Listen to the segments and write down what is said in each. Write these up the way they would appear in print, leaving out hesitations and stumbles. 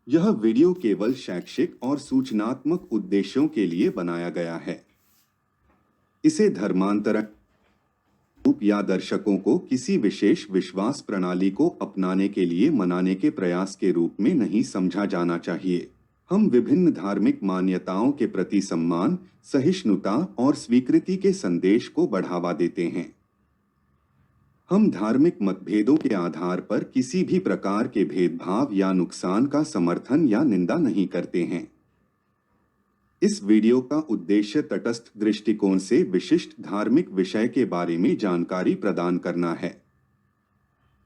यह वीडियो केवल शैक्षिक और सूचनात्मक उद्देश्यों के लिए बनाया गया है। इसे धर्मांतरण या दर्शकों को किसी विशेष विश्वास प्रणाली को अपनाने के लिए मनाने के प्रयास के रूप में नहीं समझा जाना चाहिए। हम विभिन्न धार्मिक मान्यताओं के प्रति सम्मान, सहिष्णुता और स्वीकृति के संदेश को बढ़ावा देते हैं। हम धार्मिक मतभेदों के आधार पर किसी भी प्रकार के भेदभाव या नुकसान का समर्थन या निंदा नहीं करते हैं। इस वीडियो का उद्देश्य तटस्थ दृष्टिकोण से विशिष्ट धार्मिक विषय के बारे में जानकारी प्रदान करना है।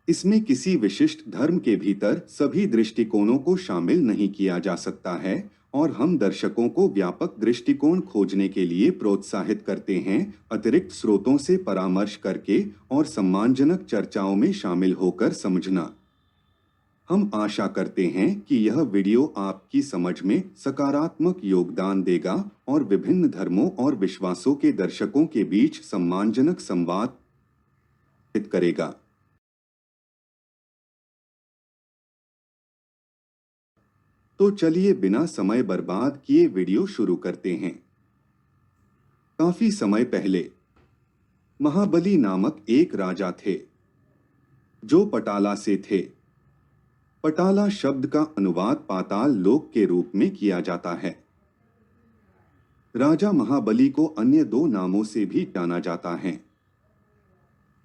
इसमें किसी विशिष्ट धर्म के भीतर सभी दृष्टिकोणों को शामिल नहीं किया जा सकता है और हम दर्शकों को व्यापक दृष्टिकोण खोजने के लिए प्रोत्साहित करते हैं, अतिरिक्त स्रोतों से परामर्श करके और सम्मानजनक चर्चाओं में शामिल होकर समझना। हम आशा करते हैं कि यह वीडियो आपकी समझ में सकारात्मक योगदान देगा और विभिन्न धर्मों और विश्वासों के दर्शकों के बीच सम्मानजनक संवाद करेगा। तो चलिए बिना समय बर्बाद किए वीडियो शुरू करते हैं। काफी समय पहले महाबली नामक एक राजा थे जो पटाला से थे। पटाला शब्द का अनुवाद पाताल लोक के रूप में किया जाता है। राजा महाबली को अन्य दो नामों से भी जाना जाता है,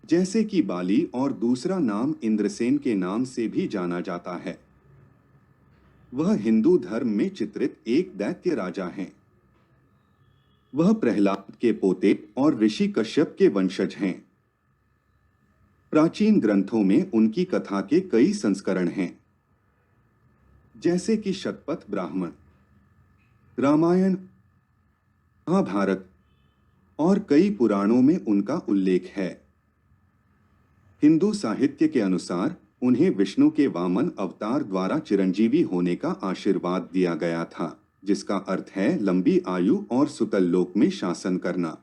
जैसे कि बाली, और दूसरा नाम इंद्रसेन के नाम से भी जाना जाता है। वह हिंदू धर्म में चित्रित एक दैत्य राजा हैं। वह प्रहलाद के पोते और ऋषि कश्यप के वंशज हैं। प्राचीन ग्रंथों में उनकी कथा के कई संस्करण हैं, जैसे कि शतपथ ब्राह्मण, रामायण, महाभारत और कई पुराणों में उनका उल्लेख है। हिंदू साहित्य के अनुसार उन्हें विष्णु के वामन अवतार द्वारा चिरंजीवी होने का आशीर्वाद दिया गया था, जिसका अर्थ है लंबी आयु और सुतल लोक में शासन करना।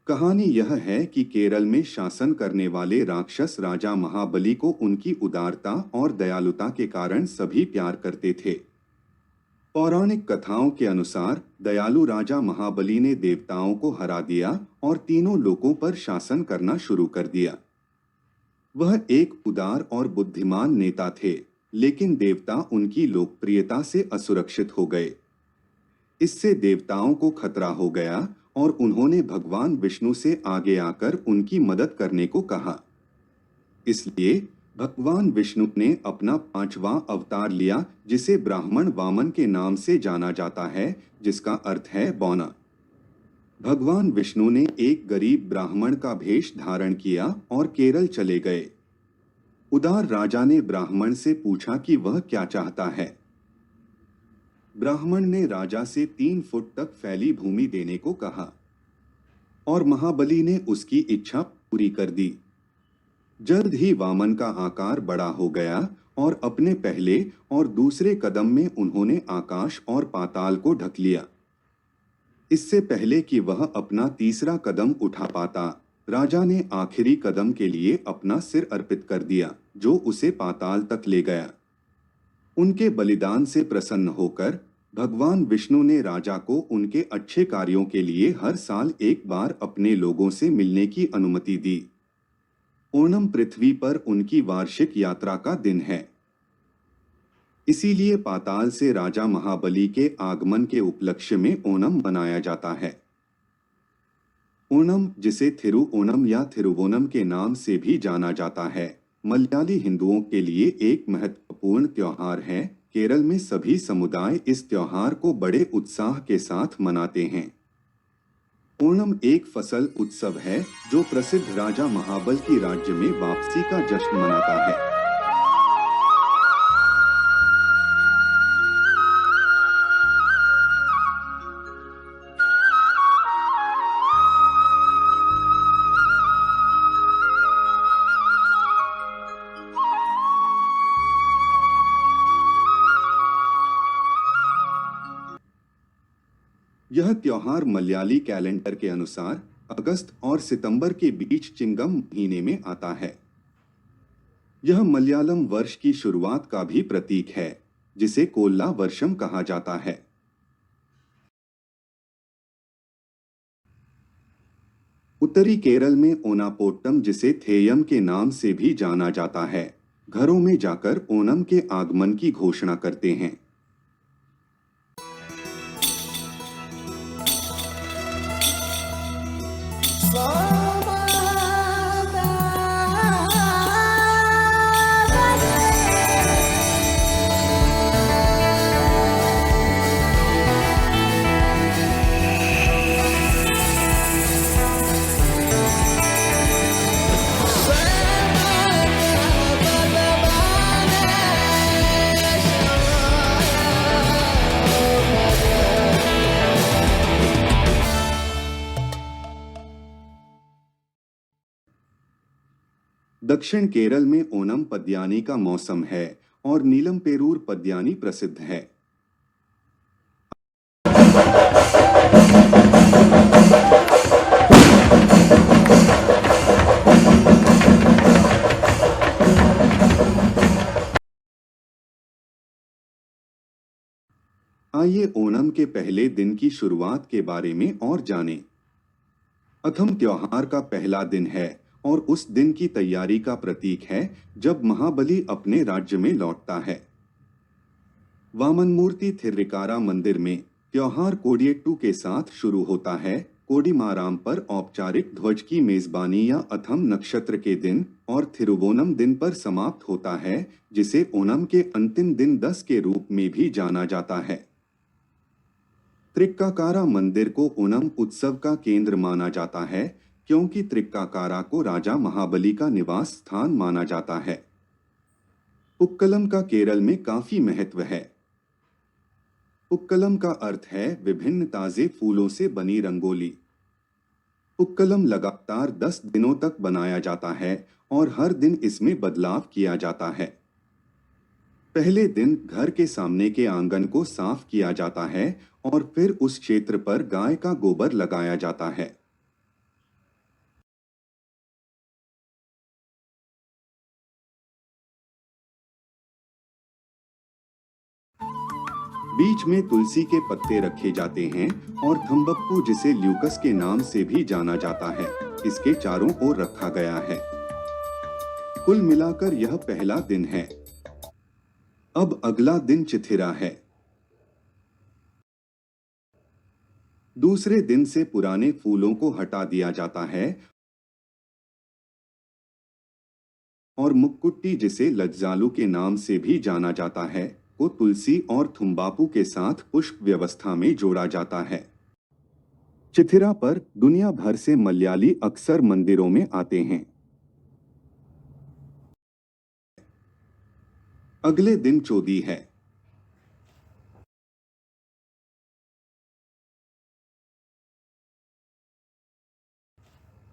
कहानी यह है कि केरल में शासन करने वाले राक्षस राजा महाबली को उनकी उदारता और दयालुता के कारण सभी प्यार करते थे। पौराणिक कथाओं के अनुसार दयालु राजा महाबली ने देवताओं को हरा दिया और तीनों लोकों पर शासन करना शुरू कर दिया। वह एक उदार और बुद्धिमान नेता थे, लेकिन देवता उनकी लोकप्रियता से असुरक्षित हो गए। इससे देवताओं को खतरा हो गया और उन्होंने भगवान विष्णु से आगे आकर उनकी मदद करने को कहा। इसलिए भगवान विष्णु ने अपना 5वां अवतार लिया, जिसे ब्राह्मण वामन के नाम से जाना जाता है, जिसका अर्थ है बौना। भगवान विष्णु ने एक गरीब ब्राह्मण का भेष धारण किया और केरल चले गए। उदार राजा ने ब्राह्मण से पूछा कि वह क्या चाहता है। ब्राह्मण ने राजा से 3 फुट तक फैली भूमि देने को कहा और महाबली ने उसकी इच्छा पूरी कर दी। जल्द ही वामन का आकार बड़ा हो गया और अपने पहले और दूसरे कदम में उन्होंने आकाश और पाताल को ढक लिया। इससे पहले कि वह अपना तीसरा कदम उठा पाता, राजा ने आखिरी कदम के लिए अपना सिर अर्पित कर दिया, जो उसे पाताल तक ले गया। उनके बलिदान से प्रसन्न होकर भगवान विष्णु ने राजा को उनके अच्छे कार्यों के लिए हर साल एक बार अपने लोगों से मिलने की अनुमति दी। ओणम पृथ्वी पर उनकी वार्षिक यात्रा का दिन है। इसीलिए पाताल से राजा महाबली के आगमन के उपलक्ष्य में ओणम मनाया जाता है। ओणम, जिसे थिरुओणम या थिरुवोणम के नाम से भी जाना जाता है, मलयाली हिंदुओं के लिए एक महत्वपूर्ण त्योहार है। केरल में सभी समुदाय इस त्योहार को बड़े उत्साह के साथ मनाते हैं। ओणम एक फसल उत्सव है जो प्रसिद्ध राजा महाबल की राज्य में वापसी का जश्न मनाता है। यह त्योहार मलयाली कैलेंडर के अनुसार अगस्त और सितंबर के बीच चिंगम महीने में आता है। यह मलयालम वर्ष की शुरुआत का भी प्रतीक है। जिसे कोल्ला वर्षम कहा जाता है। उत्तरी केरल में ओनापोट्टम, जिसे थेयम के नाम से भी जाना जाता है, घरों में जाकर ओणम के आगमन की घोषणा करते हैं। दक्षिण केरल में ओणम पद्यानी का मौसम है और नीलम पेरूर पद्यानी प्रसिद्ध है। आइए ओणम के पहले दिन की शुरुआत के बारे में और जानें। अथम त्योहार का पहला दिन है और उस दिन की तैयारी का प्रतीक है जब महाबली अपने राज्य में लौटता है। वामन मूर्ति थिरविकारा मंदिर में त्योहार कोडियेट्टू के साथ शुरू होता है। कोडिमाराम पर औपचारिक ध्वज की मेजबानी या अथम नक्षत्र के दिन और थिरुवोनम दिन पर समाप्त होता है, जिसे ओणम के अंतिम दिन 10 के रूप में भी जाना जाता है। त्रिक्काकारा मंदिर को ओणम उत्सव का केंद्र माना जाता है क्योंकि त्रिक्काकारा को राजा महाबली का निवास स्थान माना जाता है। पुक्कलम का केरल में काफी महत्व है। पुक्कलम का अर्थ है विभिन्न ताजे फूलों से बनी रंगोली। पुक्कलम लगातार 10 दिनों तक बनाया जाता है और हर दिन इसमें बदलाव किया जाता है। पहले दिन घर के सामने के आंगन को साफ किया जाता है और फिर उस क्षेत्र पर गाय का गोबर लगाया जाता है। बीच में तुलसी के पत्ते रखे जाते हैं और थम्बप्पू, जिसे ल्यूकस के नाम से भी जाना जाता है, इसके चारों ओर रखा गया है। कुल मिलाकर यह पहला दिन है। अब अगला दिन चिथिरा है। दूसरे दिन से पुराने फूलों को हटा दिया जाता है और मुक्कुट्टी, जिसे लज्जालू के नाम से भी जाना जाता है, को तुलसी और थुम्बापू के साथ पुष्प व्यवस्था में जोड़ा जाता है। चिथिरा पर दुनिया भर से मलयाली अक्सर मंदिरों में आते हैं। अगले दिन चौदी है।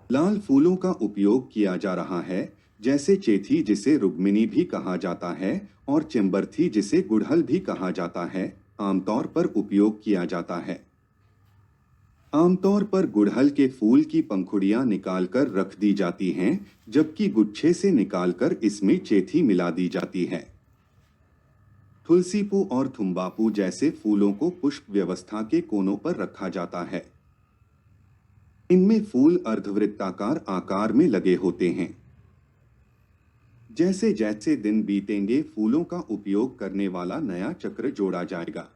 लाल फूलों का उपयोग किया जा रहा है, जैसे चेथी, जिसे रुक्मिणी भी कहा जाता है, और चेम्बरथी, जिसे गुड़हल भी कहा जाता है, आमतौर पर उपयोग किया जाता है। आमतौर पर गुड़हल के फूल की पंखुड़ियां निकालकर रख दी जाती हैं, जबकि गुच्छे से निकालकर इसमें चेथी मिला दी जाती है। तुलसीपू और थुम्बापू जैसे फूलों को पुष्प व्यवस्था के कोनों पर रखा जाता है। इनमें फूल अर्धवृत्ताकार आकार में लगे होते हैं। जैसे जैसे दिन बीतेंगे, फूलों का उपयोग करने वाला नया चक्र जोड़ा जाएगा।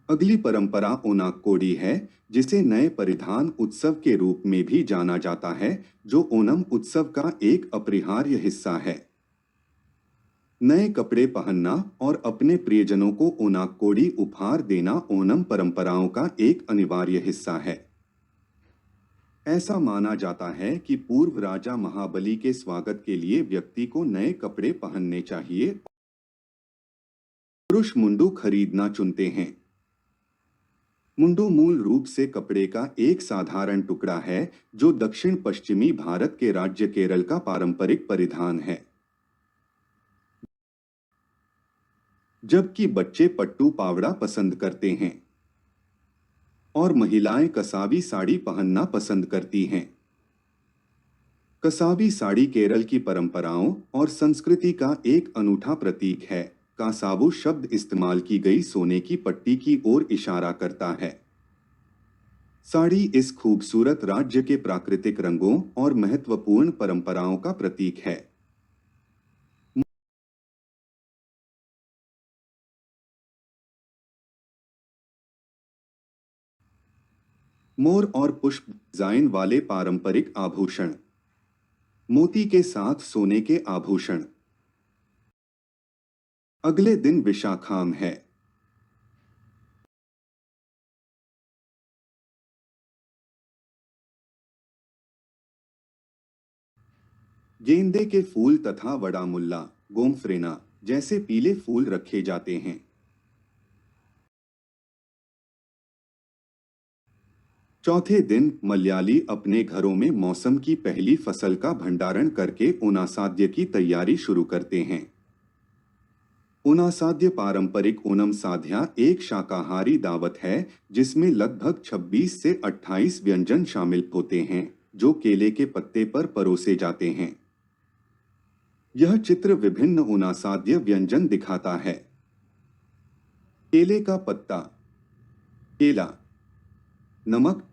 अगली परंपरा ओनाक्कोडी है, जिसे नए परिधान उत्सव के रूप में भी जाना जाता है, जो ओणम उत्सव का एक अपरिहार्य हिस्सा है। नए कपड़े पहनना और अपने प्रियजनों को ओनाक्कोडी उपहार देना ओणम परंपराओं का एक अनिवार्य हिस्सा है। ऐसा माना जाता है कि पूर्व राजा महाबली के स्वागत के लिए व्यक्ति को नए कपड़े पहनने चाहिए। पुरुष मुंडू खरीदना चुनते हैं। मुंडू मूल रूप से कपड़े का एक साधारण टुकड़ा है जो दक्षिण पश्चिमी भारत के राज्य केरल का पारंपरिक परिधान है, जबकि बच्चे पट्टू पावड़ा पसंद करते हैं और महिलाएं कसावी साड़ी पहनना पसंद करती हैं। कसाबी साड़ी केरल की परंपराओं और संस्कृति का एक अनूठा प्रतीक है। कासाबू शब्द इस्तेमाल की गई सोने की पट्टी की ओर इशारा करता है। साड़ी इस खूबसूरत राज्य के प्राकृतिक रंगों और महत्वपूर्ण परंपराओं का प्रतीक है। मोर और पुष्प डिजाइन वाले पारंपरिक आभूषण, मोती के साथ सोने के आभूषण। अगले दिन विशाखाम है। गेंदे के फूल तथा वडामुल्ला, गोमफ्रेना जैसे पीले फूल रखे जाते हैं। चौथे दिन मलयाली अपने घरों में मौसम की पहली फसल का भंडारण करके ओनासाद्य की तैयारी शुरू करते हैं। ओनासाद्य पारंपरिक ओनम साध्या एक शाकाहारी दावत है जिसमें लगभग 26 से 28 व्यंजन शामिल होते हैं जो केले के पत्ते पर परोसे जाते हैं। यह चित्र विभिन्न ओनासाद्य व्यंजन दिखाता है। केले का पत्ता, केला, नमक,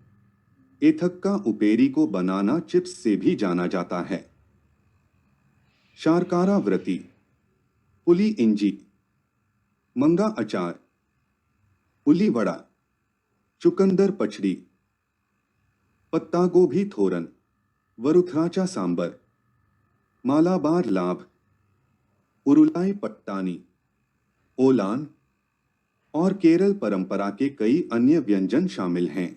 एथक्का उपेरी को बनाना चिप्स से भी जाना जाता है। शारकारा व्रती, पुली इंजी, मंगा अचार, पुली वड़ा, चुकंदर पचड़ी, पत्ता गोभी थोरन, वरुथराचा सांबर, मालाबार लाभ, उरुलाई पट्टानी, ओलान और केरल परंपरा के कई अन्य व्यंजन शामिल हैं।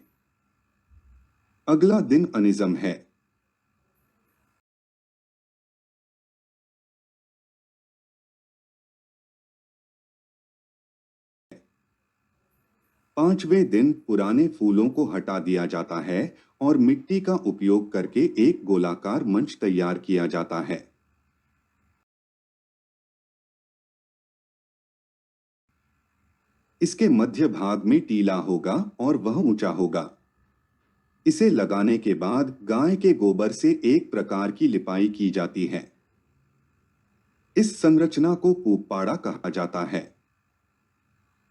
अगला दिन अनिज़म है। पांचवें दिन पुराने फूलों को हटा दिया जाता है और मिट्टी का उपयोग करके एक गोलाकार मंच तैयार किया जाता है। इसके मध्य भाग में टीला होगा और वह ऊंचा होगा। इसे लगाने के बाद गाय के गोबर से एक प्रकार की लिपाई की जाती है। इस संरचना को पूपाड़ा कहा जाता है।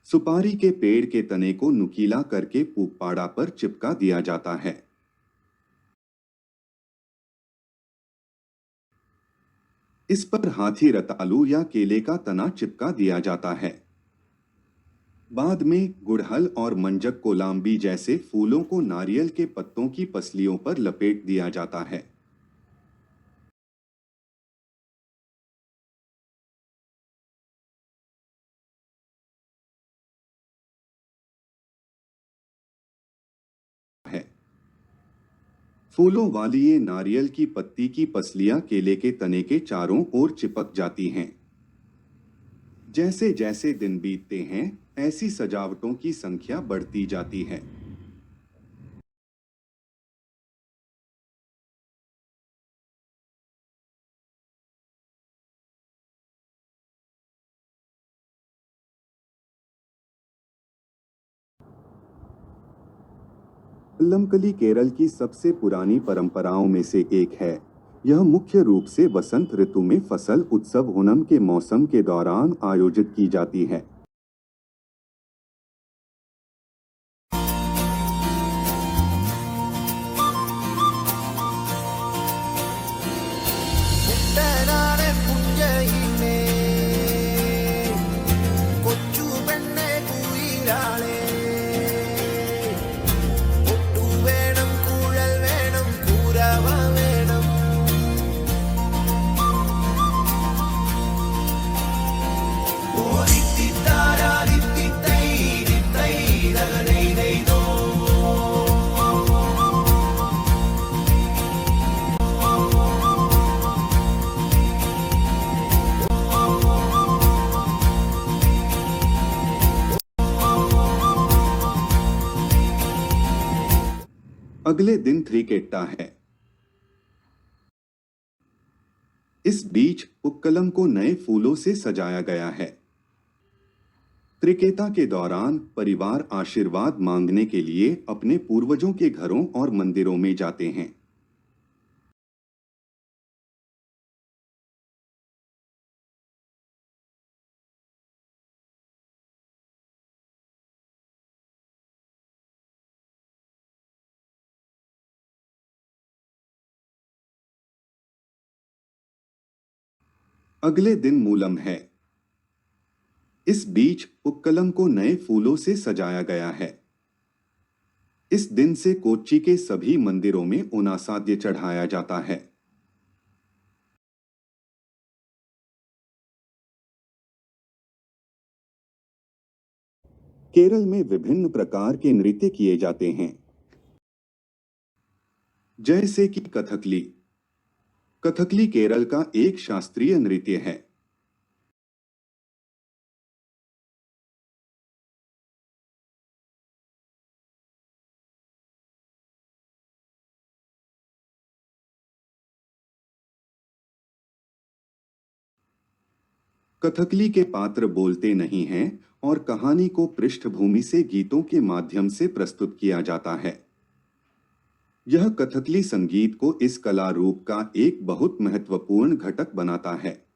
सुपारी के पेड़ के तने को नुकीला करके पूपाड़ा पर चिपका दिया जाता है। इस पर हाथी रतालू या केले का तना चिपका दिया जाता है। बाद में गुड़हल और मंजक कोलाम्बी जैसे फूलों को नारियल के पत्तों की पसलियों पर लपेट दिया जाता है। फूलों वाली ये नारियल की पत्ती की पसलियां केले के तने के चारों ओर चिपक जाती हैं। जैसे जैसे दिन बीतते हैं, ऐसी सजावटों की संख्या बढ़ती जाती है। वल्लमकली केरल की सबसे पुरानी परंपराओं में से एक है। यह मुख्य रूप से वसंत ऋतु में फसल उत्सव ओणम के मौसम के दौरान आयोजित की जाती है। കുട്ടനാടൻ പുഞ്ചയിലേ കൊച്ചു പെണ്ണെ കുയിലാളേ ഒട്ടു വേണം കുഴൽ വേണം കൂരവ വേണം ഓരിത്തിത്താരാരിത്തിത്തൈ തിത്തൈ ദഗനൈ ദൈതോ अगले दिन त्रिकेट्टा है। इस बीच उक्कलम को नए फूलों से सजाया गया है। त्रिकेता के दौरान परिवार आशीर्वाद मांगने के लिए अपने पूर्वजों के घरों और मंदिरों में जाते हैं। अगले दिन मूलम है। इस बीच पुक्कलम को नए फूलों से सजाया गया है। इस दिन से कोच्चि के सभी मंदिरों में ओनासाद्य चढ़ाया जाता है। केरल में विभिन्न प्रकार के नृत्य किए जाते हैं, जैसे कि कथकली। कथकली केरल का एक शास्त्रीय नृत्य है। कथकली के पात्र बोलते नहीं हैं और कहानी को पृष्ठभूमि से गीतों के माध्यम से प्रस्तुत किया जाता है। यह कथकली संगीत को इस कला रूप का एक बहुत महत्वपूर्ण घटक बनाता है।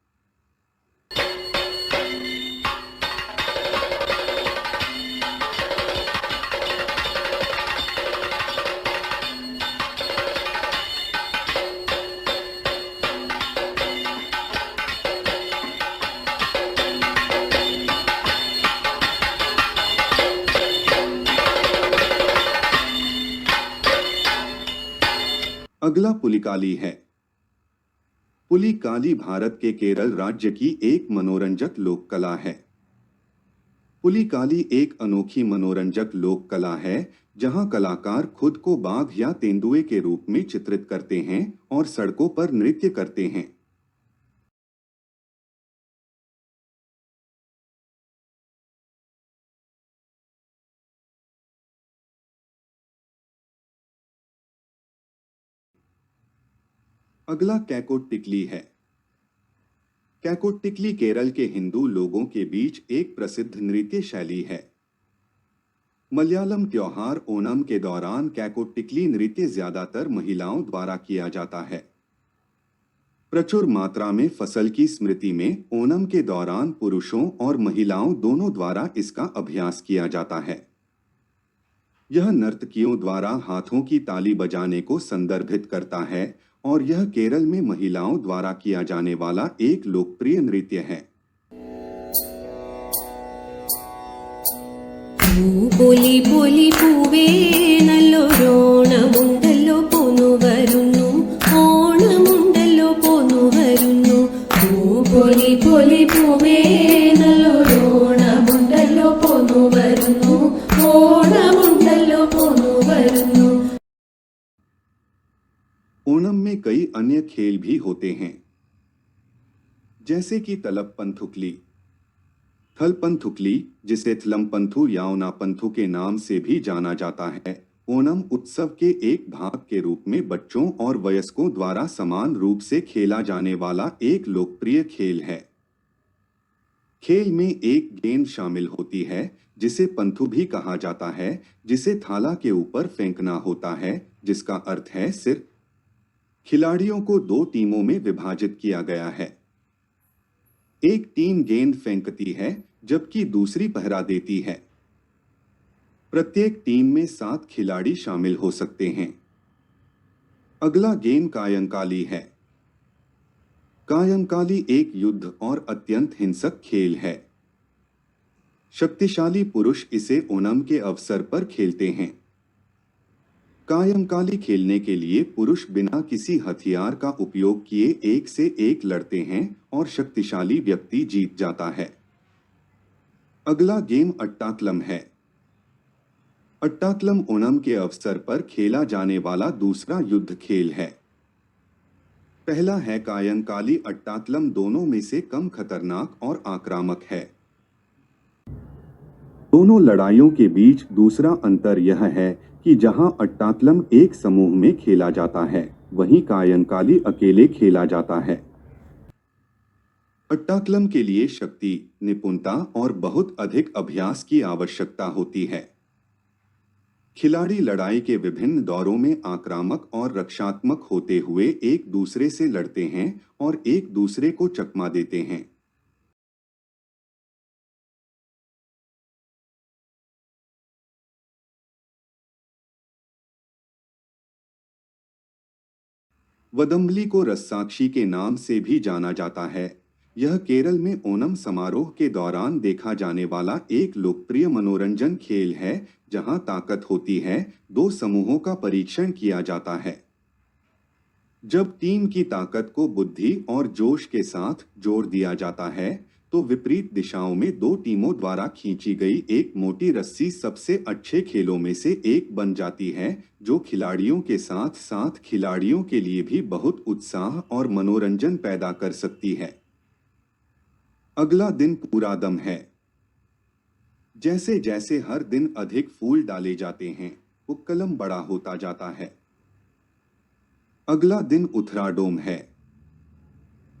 अगला पुलिकाली है। पुलिकाली भारत के केरल राज्य की एक मनोरंजक लोक कला है। पुलिकाली एक अनोखी मनोरंजक लोक कला है जहां कलाकार खुद को बाघ या तेंदुए के रूप में चित्रित करते हैं और सड़कों पर नृत्य करते हैं। अगला कैकोट-टिकली है। कैकोट-टिकली केरल के हिंदू लोगों के बीच एक प्रसिद्ध नृत्य शैली है। मलयालम त्योहार ओणम के दौरान कैकोट-टिकली नृत्य ज्यादातर महिलाओं द्वारा किया जाता है। प्रचुर मात्रा में फसल की स्मृति में ओणम के दौरान पुरुषों और महिलाओं दोनों द्वारा इसका अभ्यास किया जाता है। यह नर्तकियों द्वारा हाथों की ताली बजाने को संदर्भित करता है और यह केरल में महिलाओं द्वारा किया जाने वाला एक लोकप्रिय नृत्य है। പോലി പോലി പൂവേ നല്ലൊരോണമുണ്ടല്ലോ പോന്നു വരുന്നു ഓണമുണ്ടല്ലോ പോന്നു വരുന്നു പോലി പോലി പൂവേ നല്ലൊരോണമുണ്ടല്ലോ പോന്നു വരുന്നു ഓണമുണ്ടല്ലോ പോന്നു വരുന്നു। ओणम में कई अन्य खेल भी होते हैं, जैसे कि तलपंथुकली, थलपंथुकली, जिसे थलमपंथु या ओनापंथु के नाम से भी जाना जाता है, ओणम उत्सव के एक भाग के रूप में बच्चों और वयस्कों द्वारा समान रूप से खेला जाने वाला एक लोकप्रिय खेल है। खेल में एक गेंद शामिल होती है जिसे पंथु भी कहा जाता है, जिसे थाला के ऊपर फेंकना होता है, जिसका अर्थ है सिर। खिलाड़ियों को दो टीमों में विभाजित किया गया है। एक टीम गेंद फेंकती है जबकि दूसरी पहरा देती है। प्रत्येक टीम में 7 खिलाड़ी शामिल हो सकते हैं। अगला गेम कायंकाली है। कायंकाली एक युद्ध और अत्यंत हिंसक खेल है। शक्तिशाली पुरुष इसे ओणम के अवसर पर खेलते हैं। कायंकाली खेलने के लिए पुरुष बिना किसी हथियार का उपयोग किए एक से एक लड़ते हैं और शक्तिशाली व्यक्ति जीत जाता है। अगला गेम अट्टाक्लम है। अट्टाक्लम ओणम के अवसर पर खेला जाने वाला दूसरा युद्ध खेल है। पहला है कायंकाली अट्टाक्लम दोनों में से कम खतरनाक और आक्रामक है। दोनों लड़ाइयों के बीच दूसरा अंतर यह है कि जहां अट्टाक्लम एक समूह में खेला जाता है, वहीं कायंकाली अकेले खेला जाता है। अट्टाक्लम के लिए शक्ति, निपुणता और बहुत अधिक अभ्यास की आवश्यकता होती है। खिलाड़ी लड़ाई के विभिन्न दौरों में आक्रामक और रक्षात्मक होते हुए एक दूसरे से लड़ते हैं और एक दूसरे को चकमा देते हैं। वदंबली को रस्साक्षी के नाम से भी जाना जाता है। यह केरल में ओणम समारोह के दौरान देखा जाने वाला एक लोकप्रिय मनोरंजन खेल है जहां ताकत होती है, दो समूहों का परीक्षण किया जाता है। जब टीम की ताकत को बुद्धि और जोश के साथ जोड़ दिया जाता है तो विपरीत दिशाओं में दो टीमों द्वारा खींची गई एक मोटी रस्सी सबसे अच्छे खेलों में से एक बन जाती है, जो खिलाड़ियों के साथ साथ खिलाड़ियों के लिए भी बहुत उत्साह और मनोरंजन पैदा कर सकती है। अगला दिन पूरा दम है। जैसे जैसे हर दिन अधिक फूल डाले जाते हैं, पुक्कलम बड़ा होता जाता है। अगला दिन उथराडोम है।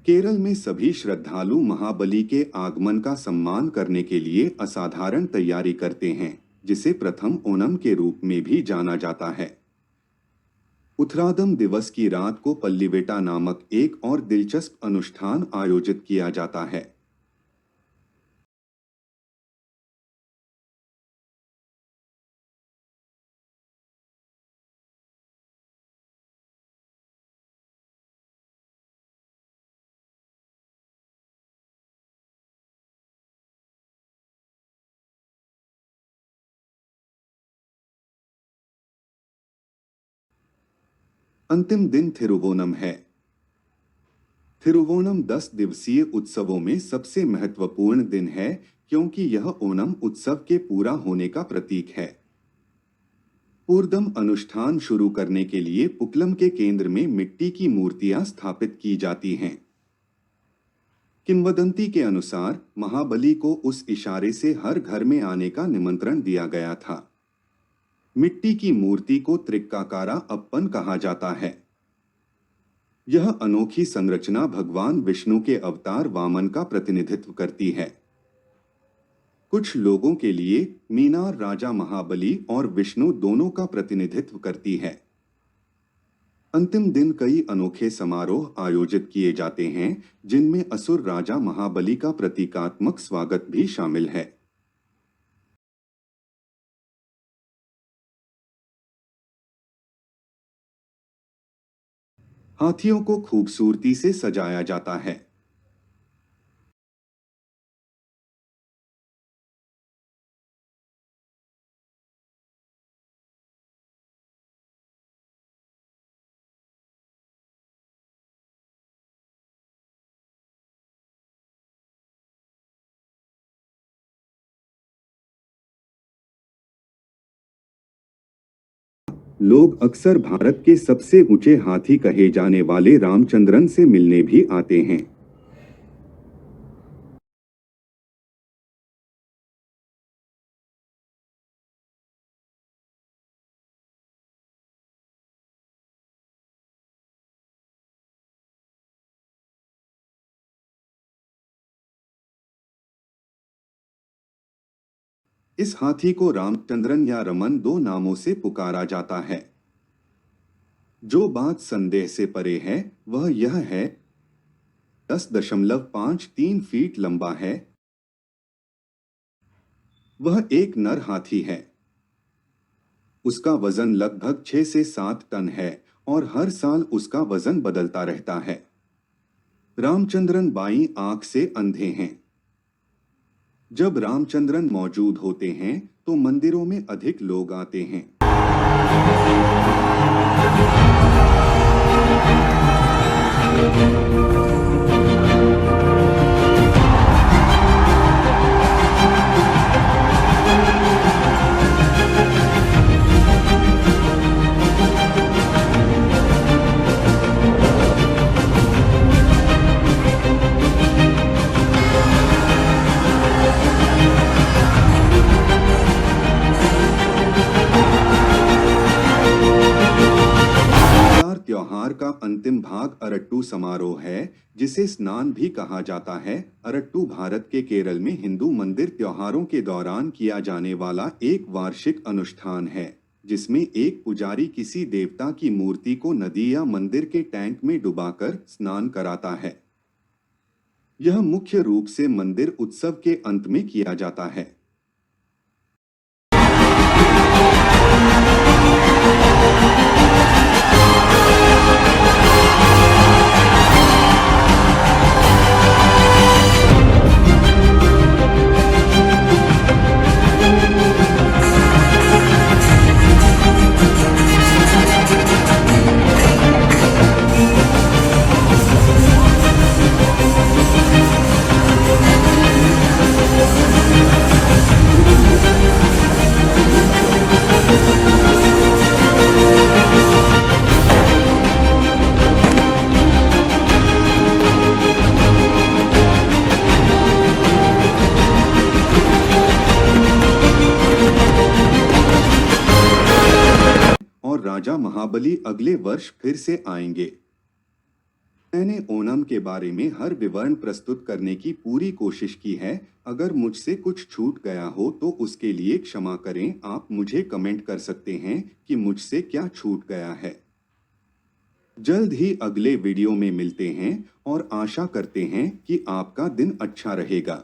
केरल में सभी श्रद्धालु महाबली के आगमन का सम्मान करने के लिए असाधारण तैयारी करते हैं, जिसे प्रथम ओणम के रूप में भी जाना जाता है। उथरादम दिवस की रात को पल्लीवेटा नामक एक और दिलचस्प अनुष्ठान आयोजित किया जाता है। अंतिम दिन थिरुवोणम है। थिरुवोणम 10 दिवसीय उत्सवों में सबसे महत्वपूर्ण दिन है क्योंकि यह ओणम उत्सव के पूरा होने का प्रतीक है। पूर्दम अनुष्ठान शुरू करने के लिए पुक्कलम के केंद्र में मिट्टी की मूर्तियां स्थापित की जाती हैं। किंवदंती के अनुसार महाबली को उस इशारे से हर घर में आने का निमंत्रण दिया गया था। मिट्टी की मूर्ति को त्रिक्काकारा अप्पन कहा जाता है। यह अनोखी संरचना भगवान विष्णु के अवतार वामन का प्रतिनिधित्व करती है। कुछ लोगों के लिए मीनार राजा महाबली और विष्णु दोनों का प्रतिनिधित्व करती है। अंतिम दिन कई अनोखे समारोह आयोजित किए जाते हैं, जिनमें असुर राजा महाबली का प्रतीकात्मक स्वागत भी शामिल है। हाथियों को खूबसूरती से सजाया जाता है। लोग अक्सर भारत के सबसे ऊंचे हाथी कहे जाने वाले रामचंद्रन से मिलने भी आते हैं। इस हाथी को रामचंद्रन या रमन दो नामों से पुकारा जाता है। जो बात संदेह से परे है वह यह है 10.53 फीट लंबा है। वह एक नर हाथी है। उसका वजन लगभग 6 से 7 टन है और हर साल उसका वजन बदलता रहता है। रामचंद्रन बाईं आंख से अंधे हैं। जब रामचंद्रन मौजूद होते हैं तो मंदिरों में अधिक लोग आते हैं। त्योहार का अंतिम भाग अरट्टू समारोह है, जिसे स्नान भी कहा जाता है। अरट्टू भारत के केरल में हिंदू मंदिर त्योहारों के दौरान किया जाने वाला एक वार्षिक अनुष्ठान है, जिसमें एक पुजारी किसी देवता की मूर्ति को नदी या मंदिर के टैंक में डुबाकर स्नान कराता है। यह मुख्य रूप से मंदिर उत्सव के अंत में किया जाता है। और राजा महाबली अगले वर्ष फिर से आएंगे। मैंने ओणम के बारे में हर विवरण प्रस्तुत करने की पूरी कोशिश की है। अगर मुझसे कुछ छूट गया हो तो उसके लिए क्षमा करें। आप मुझे कमेंट कर सकते हैं कि मुझसे क्या छूट गया है। जल्द ही अगले वीडियो में मिलते हैं और आशा करते हैं कि आपका दिन अच्छा रहेगा।